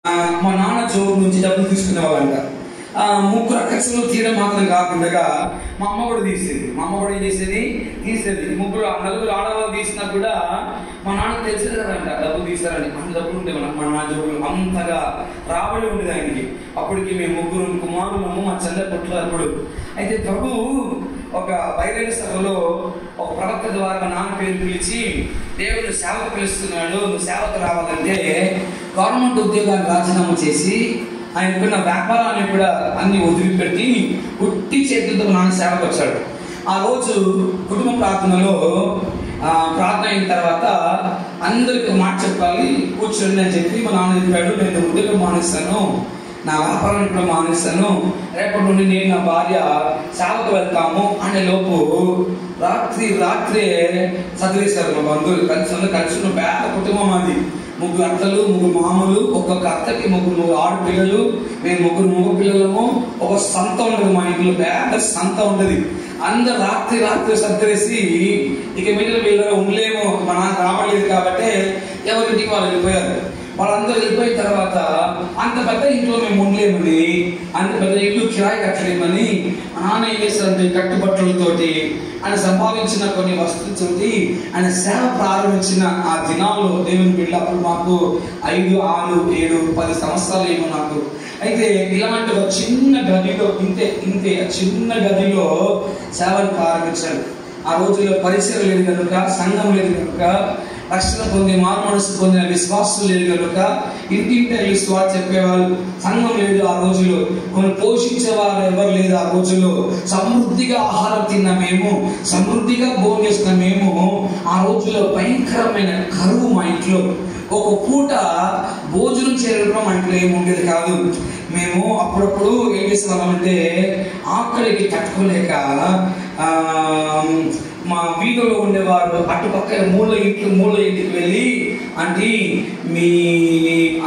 మా నాన్న జోబు నుంచి డబ్బులు తీసుకునే వాళ్ళంట. ముగ్గురు ఖర్చులు తీయడం మాత్రం కాకుండా మా అమ్మ కూడా తీసేది. మా అమ్మ కూడా ఏం చేసేది, తీసేది. నలుగురు ఆడవాళ్ళు తీసినా కూడా మా నాన్నకు తెలిసేది కదంట డబ్బులు తీసారని. అంత డబ్బులు ఉండే మా నాన్న జోబులు, అంతగా రాబడి ఉండేది ఆయనకి. అప్పటికి మేము ముగ్గురు కుమారులము, మా చెల్లె పుట్టినప్పుడు. అయితే ప్రభు ఒక బైబిల్ సభలో ఒక ప్రవక్త ద్వారా మా నాన్న పేరు పిలిచి, దేవుడు సేవకు పిలుస్తున్నాడు, నువ్వు సేవకు రావాలంటే గవర్నమెంట్ ఉద్యోగాన్ని రాజీనామా చేసి ఆయనకున్న వ్యాపారాన్ని కూడా అన్ని వదిలిపెట్టి ఉట్టి చేతులతో నాన్న సేవకు వచ్చాడు. ఆ రోజు కుటుంబ ప్రార్థనలో ప్రార్థన అయిన తర్వాత అందరికి మాట చెప్పాలి, కూర్చోండి అని చెప్పి మా నాన్న చెప్పాడు. నేను ఉద్యోగం మానేస్తాను, నా వ్యాపారాన్ని కూడా మానేస్తాను, రేపటి నుండి నేను నా భార్య సేవకు వెళ్తాము అనే లోపు రాత్రే చదివేశారు. మా బంధువులు కలిసి ఉన్న పేద కుటుంబం అది. ముగ్గురు అత్తలు, ముగ్గురు మామలు, ఒక్కొక్క అత్తకి ముగ్గురు ఆడపిల్లలు, మేము ముగ్గురు మగ పిల్లలము. ఒక సంత ఉండదు మా ఇంట్లో, పేద సంత ఉంటుంది. అందరు రాత్రి సర్దేసి ఇక మీద వీళ్ళు ఉండలేము, మా నాన్న రావట్లేదు కాబట్టి ఎవరింటికి వాళ్ళు వెళ్ళిపోయారు. వాళ్ళందరూ వెళ్ళిపోయిన తర్వాత అంత పెద్ద ఇంట్లో మేము ఉండలేమని, అంత పెద్ద ఇల్లు కిరాయి కట్టలేమని నాన్న ఏం చేస్తారంటే కట్టుబట్టలతోటి ఆయన సంపాదించిన కొన్ని వస్తువులతోటి ఆయన సేవ ప్రారంభించిన ఆ దినాల్లో దేవుని బిడ్డ అప్పుడు మాకు 5, 6, 7, 10 సంవత్సరాలు ఏమో నాకు. అయితే ఇలాంటి ఒక చిన్న గదిలో ఇంతే చిన్న గదిలో సేవను ప్రారంభించాడు. ఆ రోజుల్లో పరిచయం లేదు కనుక, సంఘం లేదు కనుక, రక్షణ పొంది మారు మనసు పొందిన విశ్వాసం లేదు కనుక ఇంటింటి స్వార్థ చెప్పేవాళ్ళు, సంఘం లేదు ఆ రోజుల్లో, కొన్ని పోషించేవారు ఎవరు లేదు ఆ రోజుల్లో. సమృద్ధిగా ఆహారం తిన్న మేము, సమృద్ధిగా భోజనం చేసిన మేము, ఆ రోజుల్లో భయంకరమైన కరువు మా ఇంట్లో. ఒక పూట భోజనం చేయడం మా ఇంట్లో ఏమి ఉండేది కాదు. మేము అప్పుడప్పుడు ఏం చేస్తున్నామంటే ఆకలికి తట్టుకోలేక మా వీధిలో ఉండేవారు అటుపక్క మూల ఇంటికి వెళ్ళి, అంటే మీ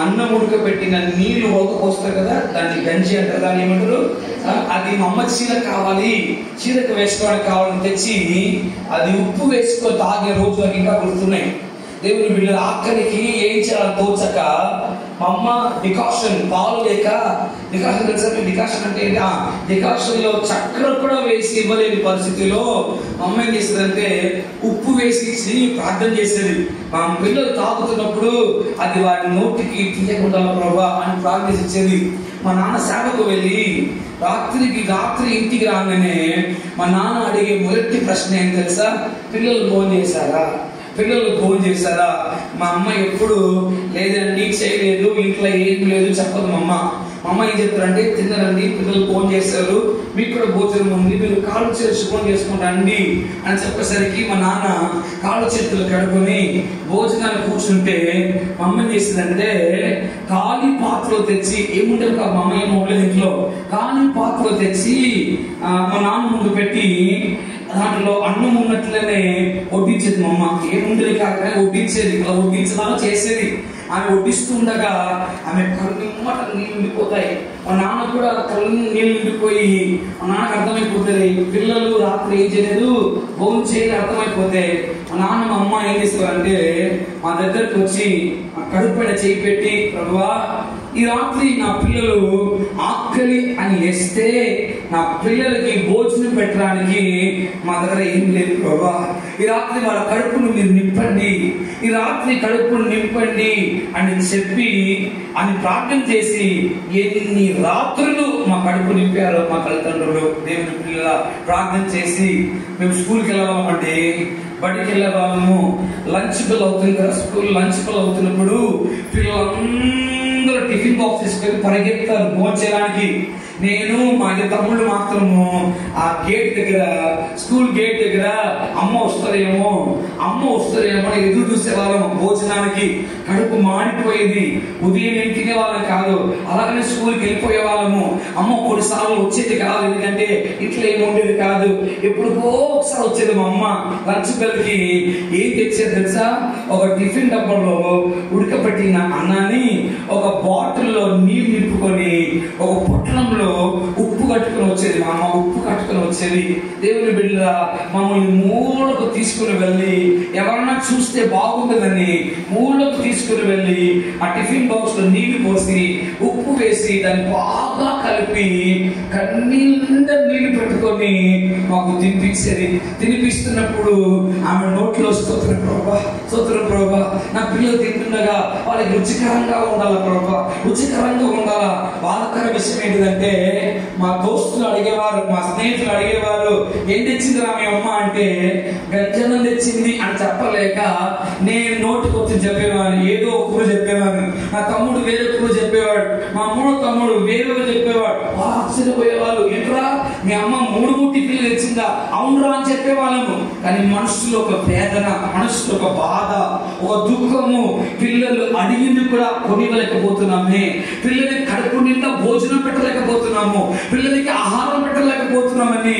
అన్నం ఉడకబెట్టిన నీళ్లు పోస్తారు కదా, దాన్ని గంజి అంటారు, దాన్ని ఏమంటారు, అది మా అమ్మ చీరకు వేసుకోవడానికి కావాలని తెచ్చి అది ఉప్పు వేసుకో తాగే రోజు నాకు ఇంకా గుర్తున్నాయి. దేవుని బిడ్డల ఆఖరికి ఏం చేయాలని తోచక మా అమ్మ డికాషన్, పాలు లేక, డికాషన్ తెలుసా, డికాషన్ అంటే డికాషన్ లో చక్కెర కూడా వేసి ఇవ్వలేని పరిస్థితిలో మా అమ్మ ఏం చేసేదంటే ఉప్పు వేసి ప్రార్థన చేసేది. మా పిల్లలు తాగుతున్నప్పుడు అది వారి నోటికి తీయకుండా ప్రభా అని ప్రార్థించేది. మా నాన్న సేవకు వెళ్ళి రాత్రి ఇంటికి రాగానే మా నాన్న అడిగే మొదటి ప్రశ్న ఏం తెలుసా, పిల్లలు భోజనం చేశారా? మా అమ్మ ఎప్పుడు లేదండి, చేయలేదు, ఇంట్లో ఏం లేదు చెప్పదు. మా అమ్మ ఏం చెప్తారంటే, తిన్నారండి, పిల్లలు భోజనం చేస్తారు, మీకు కూడా భోజనం ఉంది, మీరు కాళ్ళు చేతులు చేసుకుంటాండి అని చెప్పేసరికి మా నాన్న కాళ్ళు చేతులు కడుక్కొని భోజనాన్ని కూర్చుంటే మా అమ్మ ఏం చేసిందంటే ఖాళీ పాత్రలో తెచ్చి, ఏముంటే మా అమ్మ ఏం ఉండలేదు ఇంట్లో, ఖాళీ పాత్రలో తెచ్చి మా నాన్న ముందు పెట్టి దాంట్లో అన్నం ఉన్నట్లనే వడ్డించేది. మా అమ్మ ఏముండేది కాక వడ్డించేది, అలా వడ్డించడం చేసేది. ఆమె వడ్డిస్తుండగా ఆమె కళ్ళు నీళ్ళు నిండిపోతాయి. మా నాన్న కూడా కళ్ళు నీళ్ళు నిండిపోయి మా నాన్నకు అర్థమైపోతుంది, పిల్లలు రాత్రి ఏం చేయలేదు, భోజనం చేయలేదు అర్థమైపోతే మా నాన్న మా అమ్మ ఏం చేస్తారంటే మా దగ్గరకు వచ్చి మా కడుపు పైన చేయి పెట్టి, ప్రభువా ఈ రాత్రి నా పిల్లలు ఆకలి అని వేస్తే నా పిల్లలకి భోజనం పెట్టడానికి మా దగ్గర ఏం లేదు ప్రభా, ఈ రాత్రి వాళ్ళ కడుపును మీరు నింపండి, ఈ రాత్రి కడుపును నింపండి అని చెప్పి అని ప్రార్థన చేసి ఎన్ని రాత్రులు మా కడుపు నింపారో మా తల్లిదండ్రులు. దేవుని పిల్లల ప్రార్థన చేసి మేము స్కూల్కి వెళ్ళామంటే బడికి వెళ్ళే వాళ్ళము. లంచ్ బెల్ అవుతుంది కదా, స్కూల్ లంచ్ బెల్ అవుతున్నప్పుడు పిల్లలందరూ టిఫిన్ బాక్స్ తీసుకొని పరిగెత్తారు భోజనం చేయడానికి. నేను మా తమ్ముళ్ళు మాత్రము ఆ గేట్ దగ్గర, స్కూల్ గేట్ దగ్గర అమ్మ వస్తారేమో ఎదురు చూసేవాళ్ళం భోజనానికి. కడుపు మాడిపోయేది, ఉదయం ఏం తినేవాళ్ళం కాదు, అలాగనే స్కూల్కి వెళ్ళిపోయే వాళ్ళము. అమ్మ కొన్నిసార్లు వచ్చేది కాదు, ఎందుకంటే ఇట్లా ఏమి ఉండేది కాదు, ఎప్పుడుకో ఒకసారి వచ్చేది మా అమ్మ. లంచ్ బెల్కి ఏం తెచ్చేది తెలుసా, ఒక టిఫిన్ డబ్బాలో ఉడకబెట్టిన అన్నాన్ని ఒక బాటిల్లో నీళ్ళు నింపుకొని ఒక పొట్లంలో ఉప్పు కట్టుకుని వచ్చేది. మా అమ్మ ఉప్పు కట్టుకుని వచ్చి వచ్చేది. దేవుని బిడ్డలా మమ్మల్ని మూలకు తీసుకుని వెళ్ళి ఎవరన్నా చూస్తే బాగుంటుందని మూలకు తీసుకుని వెళ్ళి ఆ టిఫిన్ బాక్స్ లో నీళ్లు పోసి ఉప్పు వేసి దాన్ని బాగా కలిపి కన్నీళ్ళ నీళ్లు పెట్టుకొని మాకు తినిపించేది. తినిపిస్తున్నప్పుడు ఆమె నోట్లో స్తోత్రం ప్రభా, స్తోత్రం ప్రభా, నా పిల్లలు తింటుండగా వాళ్ళకి రుచికరంగా ఉండాలా ప్రభా, రుచికరంగా ఉండాలా. బాధకర విషయం ఏంటిదంటే మా దోస్తులు అడిగేవారు, మా స్నేహితులు అడిగేవారు, ఏం తెచ్చింది రా మీ అమ్మ అంటే గంజనం తెచ్చింది అని చెప్పలేక నేను నోటికి వచ్చి చెప్పేవాడిని, ఏదో ఒక కూర చెప్పేవాడిని. నా తమ్ముడు వేరే కూర చెప్పేవాడు, మా మూడో తమ్ముడు వేరే చెప్పేవాడు. వాళ్ళు ఆశ్చర్యపోయేవాళ్ళు, ఏంట్రా మీ అమ్మ 3 టిఫిన్లు తెచ్చిందా? అవునరా అని చెప్పేవాళ్ళము. కానీ మనసులో ఒక వేదన, మనసులో ఒక బాధ, ఒక దుఃఖము. పిల్లలు అడిగింది కూడా కొనివ్వలేకపోతున్నామే, పిల్లలకి కడుపు నిండా భోజనం పెట్టలేకపోతున్నాము, పిల్లలకి ఆహారం పెట్టలేకపోతున్నామని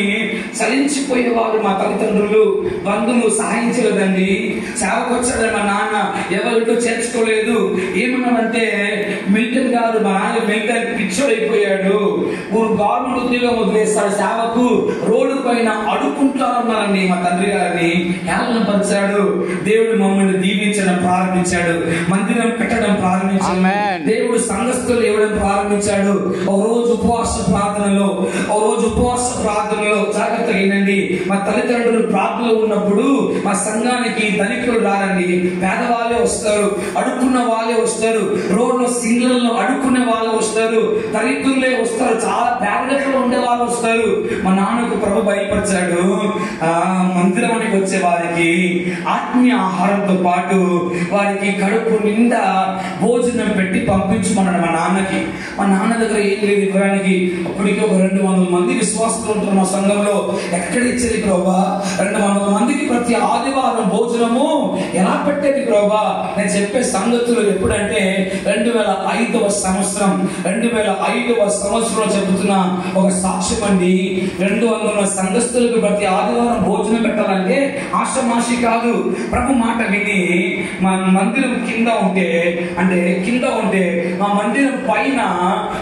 చలించిపోయేవారు మా తల్లిదండ్రులు. బంధువులు సహాయం చేయలేదండి. సేవకు వచ్చాడు మా నాన్న, ఎవరితో చేర్చుకోలేదు. ఏమన్నామంటే మిల్టన్ గారు, మా నాన్న మిల్టన్ పిచ్చోడైపోయాడు, గవర్నమెంట్ ఉద్యోగం వదిలేస్తాడు, సేవకు రోడ్డు పైన అడుక్కుంటారన్నారండి మా తండ్రి గారిని హేళన పరిచాడు. దేవుడు మమ్మల్ని దీవించడం ప్రారంభించాడు, మందిరం కట్టడం ప్రారంభించాడు, దేవుడు సంఘస్థులు ఇవ్వడం ప్రారంభించాడు. ఒక రోజు ఉపవాస ప్రార్థనలో జాగ్రత్తగా వినండి. మా తల్లిదండ్రులు ప్రార్థనలో ఉన్నప్పుడు మా సంఘానికి ధనికులు రారండి, పేదవాళ్ళే వస్తారు, అడుక్కున్న వాళ్ళే వస్తారు, రోడ్లో సింగ్లలో అడుక్కునే వాళ్ళు వస్తారు, దరిద్రులే వస్తారు, చాలా పేదరికంలో ఉండే వాళ్ళు వస్తారు. మా నాన్నకు ప్రభు భయపరిచాడు, మందిరానికి వచ్చే వారికి ఆత్మీయ ఆహారంతో పాటు వారికి కడుపు నిండా భోజనం పెట్టి పంపించమన్నాడు మా నాన్నకి. మా నాన్న దగ్గర ఏం లేదు ఇవ్వడానికి. అప్పటికి ఒక 200 మంది విశ్వాసులు ఉంటారు మా సంఘంలో. ఎక్కడ ఇచ్చేది ప్రభా? 200 మందికి ప్రతి ఆదివారం భోజనము ఎలా పెట్టేది ప్రభా? నేను చెప్పే సంగతులు ఎప్పుడంటే 2005వ సంవత్సరం 2005వ సంవత్సరంలో చెబుతున్నా ఒక సాక్ష్యం అండి. 200 సంఘస్థులకు ప్రతి ఆదివారం భోజనం పెట్టాలంటే ఆషమాషి కాదు. ప్రభు మాట విని మా మందిరం కింద ఉంటే మా మందిరం పైన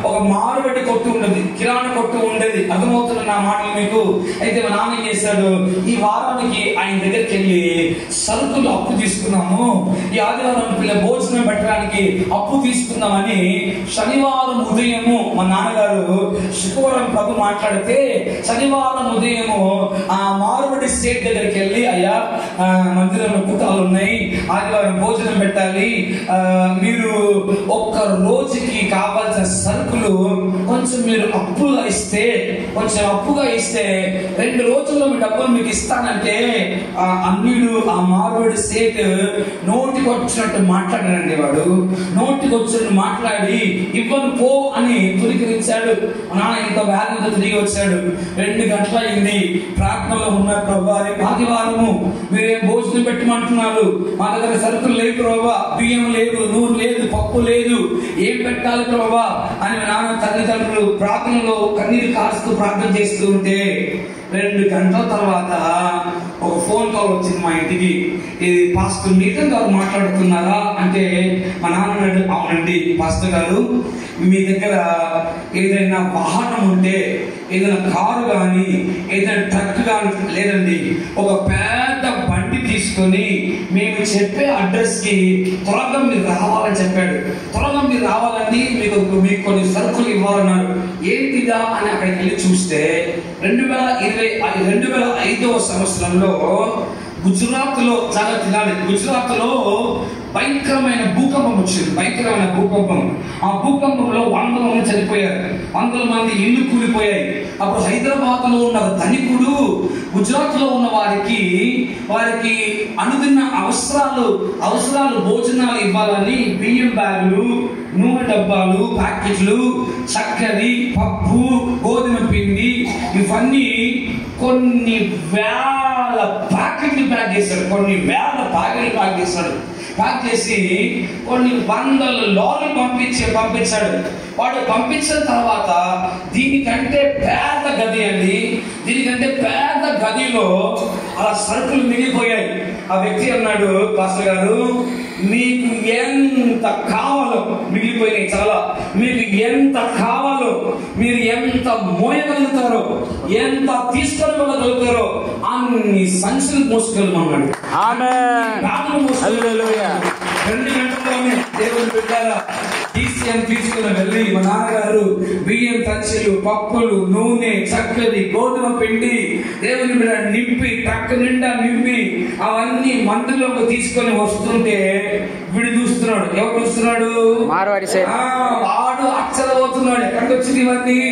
ఒక మారుబడి కొట్టు ఉండేది, కిరాణా కొట్టు ఉండేది. అర్థమవుతున్న నా మాటలు మీకు? అయితే మా నాన్న చేశాడు, ఈ వారానికి ఆయన దగ్గరికి వెళ్ళి సరుకులు అప్పు తీసుకున్నాము, ఈ ఆదివారం పిల్ల భోజనం పెట్టడానికి అప్పు తీసుకుందామని శనివారం ఉదయము మా నాన్నగారు, శుక్రవారం ప్రభు మాట్లాడితే శనివారం ఉదయము ఆ మారుబడి స్టేట్ దగ్గరికి వెళ్ళి, అయ్యా మందిరంలో కూటాలు ఉన్నాయి, ఆదివారం భోజనం పెట్టాలి, మీరు ఒక్క రోజుకి కావాల్సిన సరుకులు కొంచెం మీరు అప్పుగా ఇస్తే 2 రోజుల్లో మీ డబ్బులు మీకు ఇస్తానంటే అన్నిడు ఆ మారుబడి సేట్ నోటికి వచ్చినట్టు మాట్లాడాడండి. వాడు నోటికి వచ్చినట్టు మాట్లాడి ఇవ్వను పో అని తులికరించాడు. నాన్న ఇంత వేగంతో తిరిగి వచ్చాడు. 2 గంటలు అయింది, ప్రార్థనలో ఉన్న ప్రభా ఆదివారము మీరేం భోజనం పెట్టమంటున్నారు, మా దగ్గర సరుకులు లేవు ప్రభా, బియ్యం లేదు, నూనె లేదు, పప్పు లేదు, ఏం పెట్టాలి ప్రభా అని నాన్న తల్లిదండ్రులు ప్రార్థనలో కన్నీరు కారుస్తూ ప్రార్థన చేస్తూ ఉంటే 2 గంటల తర్వాత ఒక ఫోన్ కాల్ వచ్చింది మా ఇంటికి. ఇది పాస్టర్ మీటన్ గారు మాట్లాడుతున్నారా అంటే మా నాన్న అన్నాడు, అవునండి పాస్టర్ గారు, మీ దగ్గర ఏదైనా వాహనం ఉంటే, ఏదైనా కారు కానీ ఏదైనా ట్రక్ కానీ లేదండి, ఒక పెద్ద బండి తీసుకొని మేము చెప్పే అడ్రస్ కి త్వరగా మీరు రావాలని చెప్పాడు. త్వరగా మీరు రావాలండి, మీకు కొన్ని సరుకులు ఇవ్వాలన్నారు. ఏంటిదా అని అక్కడికి వెళ్ళి చూస్తే 2005వ సంవత్సరంలో గుజరాత్ లో భయంకరమైన భూకంపం వచ్చింది. ఆ భూకంపంలో 100 మంది చనిపోయారు, 100 మంది ఇల్లు కూలిపోయాయి. అప్పుడు హైదరాబాద్ లో ఉన్న ధనికుడు గుజరాత్ లో ఉన్న వారికి అనుదిన అవసరాలు భోజనాలు ఇవ్వాలని బియ్యం బ్యాగులు, నూనె డబ్బాలు, ప్యాకెట్లు, చక్కెర, పప్పు, గోధుమ పిండి ఇవన్నీ కొన్ని వేల ప్యాకెట్లు ప్యాక్ చేసి కొన్ని 100 లారీలు పంపించాడు. వాడు పంపించిన తర్వాత దీనికంటే పేద గదిలో అలా సరుకులు మిగిలిపోయాయి. ఆ వ్యక్తి అన్నాడు, పాస్టర్ గారు మీకు ఎంత కావాలో, మిగిలిపోయినాయి చాలా, మీకు ఎంత కావాలో, మీరు ఎంత మోయగలుగుతారో, ఎంత తీసుకెళ్ళగలుగుతారో అన్ని సంచులు మోసుకెళ్ళమన్నాడు. హల్లెలూయా. 2 గంటల్లోనే దేవుని బిడ్డలారా DCM తీసుకుని వెళ్ళి మా నాన్నగారు బియ్యం సంచులు, పప్పులు, నూనె, చక్కెర, గోధుమ పిండి దేవుని బిడ్డ నింపి ట్రక్ నిండా నింపి అవన్నీ మందులోకి తీసుకొని వస్తుంటే వీడు చూస్తున్నాడు. ఎవరు చూస్తున్నాడు? వాడు అచ్చలవుతున్నాడు. ఎక్కడికి వచ్చింది ఇవన్నీ?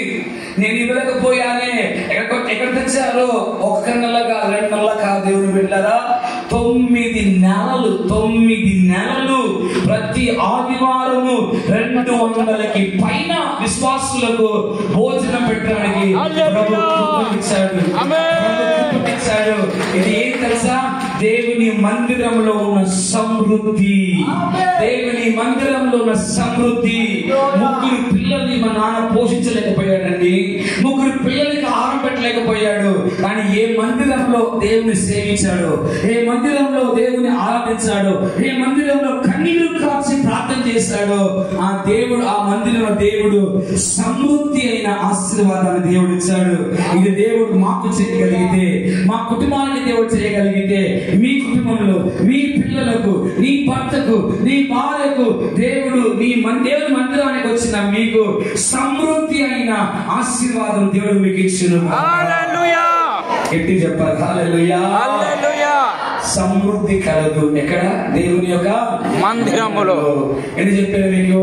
నేను ఇవ్వలేకపోయానే. ఎక్కడ తెచ్చారు? 1 నెల కాదు, 2 నెలలు కాదు దేవుని బిడ్డలారా, 9 నెలలు ప్రతి ఆదివారము 200కి పైన విశ్వాసులకు భోజనం పెట్టడానికి ఇచ్చాడు. ఇది ఏం తెలుసా? దేవుని మందిరంలో ఉన్న సమృద్ధి. దేవుని మందిరంలో ఉన్న సమృద్ధి. 3 పిల్లల్ని మా నాన్న పోషించలేకపోయాడండి. 3 పిల్లలకి ఆహారం పెట్టలేకపోయాడు. కానీ ఏ మందిరంలో దేవుని సేవించాడు, ఏ మందిరంలో దేవుని ఆరాధించాడు, ఏ మందిరంలో కన్నీరు కాచి ప్రార్థన చేశాడు, ఆ దేవుడు, ఆ మందిరంలో దేవుడు సమృద్ధి అయిన ఆశీర్వాదాన్ని దేవుడు ఇచ్చాడు. ఇది దేవుడు మాకు చేయగలిగితే, మా కుటుంబానికి దేవుడు చేయగలిగితే, మీ కుటుంబంలో మీ పిల్లలకు, నీ భర్తకు, నీ భార్యకు దేవుడు దేవుని మందిరానికి వచ్చిన మీకు సమృద్ధి అయిన ఆశీర్వాదం దేవుడు మీకు ఇచ్చును. హల్లెలూయా. గట్టి చెప్పాలి. హల్లెలూయా. హల్లెలూయా. సమృద్ధి కలదు ఎక్కడ? దేవుని యొక్క మందిరములో. ఎందుకు చెప్పాను మీకు?